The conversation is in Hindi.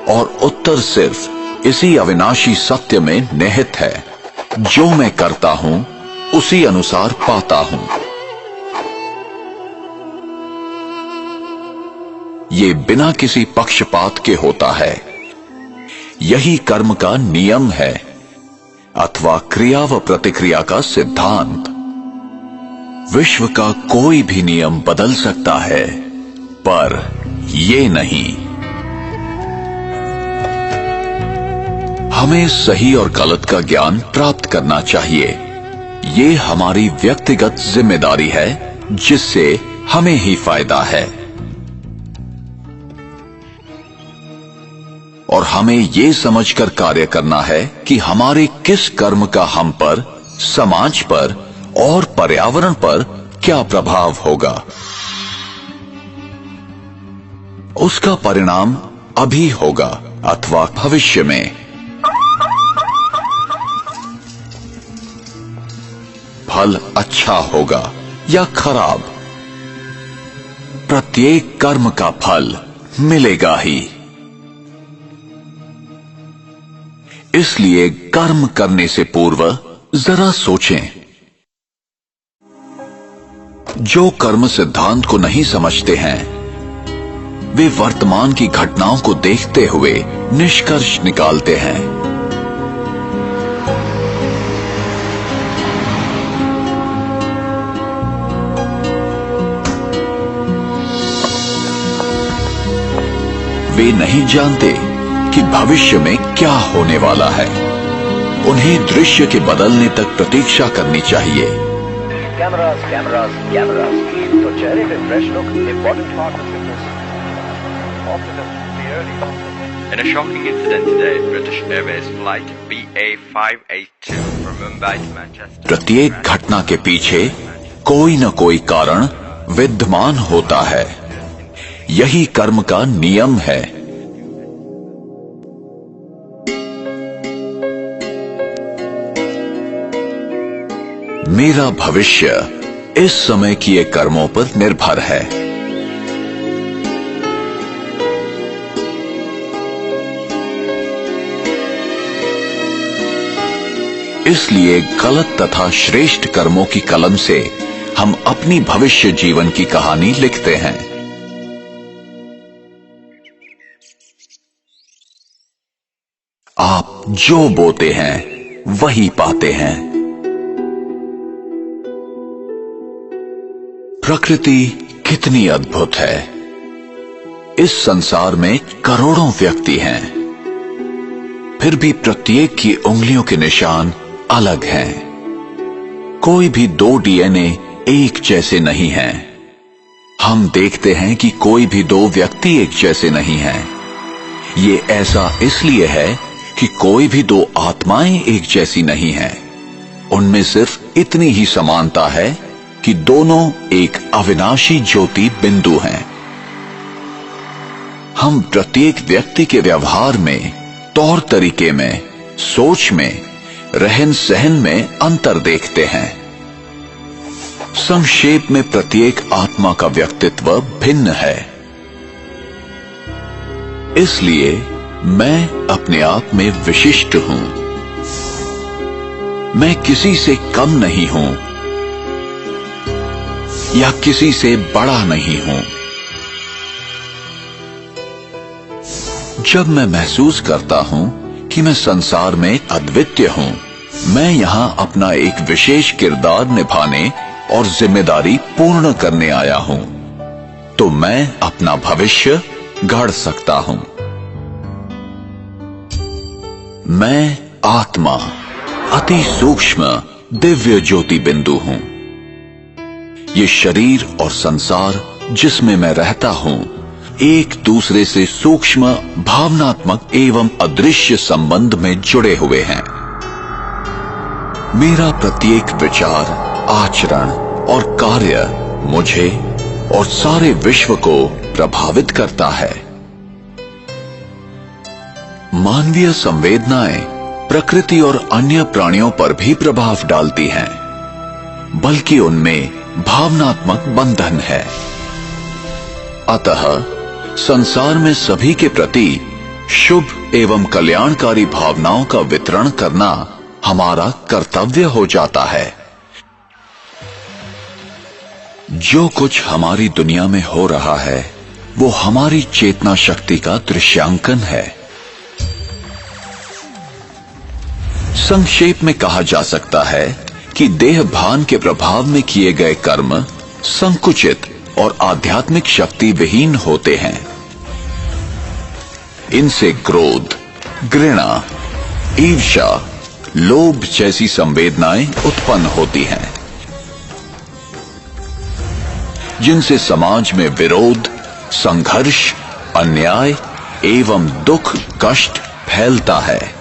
और उत्तर सिर्फ इसी अविनाशी सत्य में निहित है, जो मैं करता हूं उसी अनुसार पाता हूं। ये बिना किसी पक्षपात के होता है। यही कर्म का नियम है अथवा क्रिया व प्रतिक्रिया का सिद्धांत। विश्व का कोई भी नियम बदल सकता है, पर ये नहीं। हमें सही और गलत का ज्ञान प्राप्त करना चाहिए। ये हमारी व्यक्तिगत जिम्मेदारी है, जिससे हमें ही फायदा है। और हमें ये समझकर कार्य करना है कि हमारे किस कर्म का हम पर, समाज पर और पर्यावरण पर क्या प्रभाव होगा। उसका परिणाम अभी होगा अथवा भविष्य में। फल अच्छा होगा या खराब, प्रत्येक कर्म का फल मिलेगा ही। इसलिए कर्म करने से पूर्व जरा सोचें। जो कर्म सिद्धांत को नहीं समझते हैं, वे वर्तमान की घटनाओं को देखते हुए निष्कर्ष निकालते हैं। वे नहीं जानते कि भविष्य में क्या होने वाला है। उन्हें दृश्य के बदलने तक प्रतीक्षा करनी चाहिए। Cameras, cameras, cameras. तो चेहरे पे fresh look important part of fitness. In a shocking incident today, British Airways flight BA582 from Mumbai to Manchester. प्रत्येक घटना के पीछे कोई न कोई कारण विद्यमान होता है। यही कर्म का नियम है। मेरा भविष्य इस समय किए कर्मों पर निर्भर है। इसलिए गलत तथा श्रेष्ठ कर्मों की कलम से हम अपनी भविष्य जीवन की कहानी लिखते हैं। आप जो बोते हैं वही पाते हैं। प्रकृति कितनी अद्भुत है। इस संसार में करोड़ों व्यक्ति हैं, फिर भी प्रत्येक की उंगलियों के निशान अलग हैं। कोई भी दो डीएनए एक जैसे नहीं हैं। हम देखते हैं कि कोई भी दो व्यक्ति एक जैसे नहीं हैं। ये ऐसा इसलिए है कि कोई भी दो आत्माएं एक जैसी नहीं हैं। उनमें सिर्फ इतनी ही समानता है कि दोनों एक अविनाशी ज्योति बिंदु हैं। हम प्रत्येक व्यक्ति के व्यवहार में, तौर तरीके में, सोच में, रहन सहन में अंतर देखते हैं। संक्षेप में प्रत्येक आत्मा का व्यक्तित्व भिन्न है। इसलिए मैं अपने आप में विशिष्ट हूं। मैं किसी से कम नहीं हूं या किसी से बड़ा नहीं हूं। जब मैं महसूस करता हूं कि मैं संसार में अद्वितीय हूं, मैं यहां अपना एक विशेष किरदार निभाने और जिम्मेदारी पूर्ण करने आया हूं, तो मैं अपना भविष्य गढ़ सकता हूं। मैं आत्मा, अति सूक्ष्म दिव्य ज्योति बिंदु हूं। ये शरीर और संसार जिसमें मैं रहता हूं, एक दूसरे से सूक्ष्म, भावनात्मक एवं अदृश्य संबंध में जुड़े हुए हैं। मेरा प्रत्येक विचार, आचरण और कार्य मुझे और सारे विश्व को प्रभावित करता है। मानवीय संवेदनाएं प्रकृति और अन्य प्राणियों पर भी प्रभाव डालती हैं, बल्कि उनमें भावनात्मक बंधन है। अतः संसार में सभी के प्रति शुभ एवं कल्याणकारी भावनाओं का वितरण करना हमारा कर्तव्य हो जाता है। जो कुछ हमारी दुनिया में हो रहा है वो हमारी चेतना शक्ति का दृश्यांकन है। संक्षेप में कहा जा सकता है कि देह भान के प्रभाव में किए गए कर्म संकुचित और आध्यात्मिक शक्ति विहीन होते हैं। इनसे क्रोध, घृणा, ईर्ष्या, लोभ जैसी संवेदनाएं उत्पन्न होती हैं, जिनसे समाज में विरोध, संघर्ष, अन्याय एवं दुख, कष्ट फैलता है।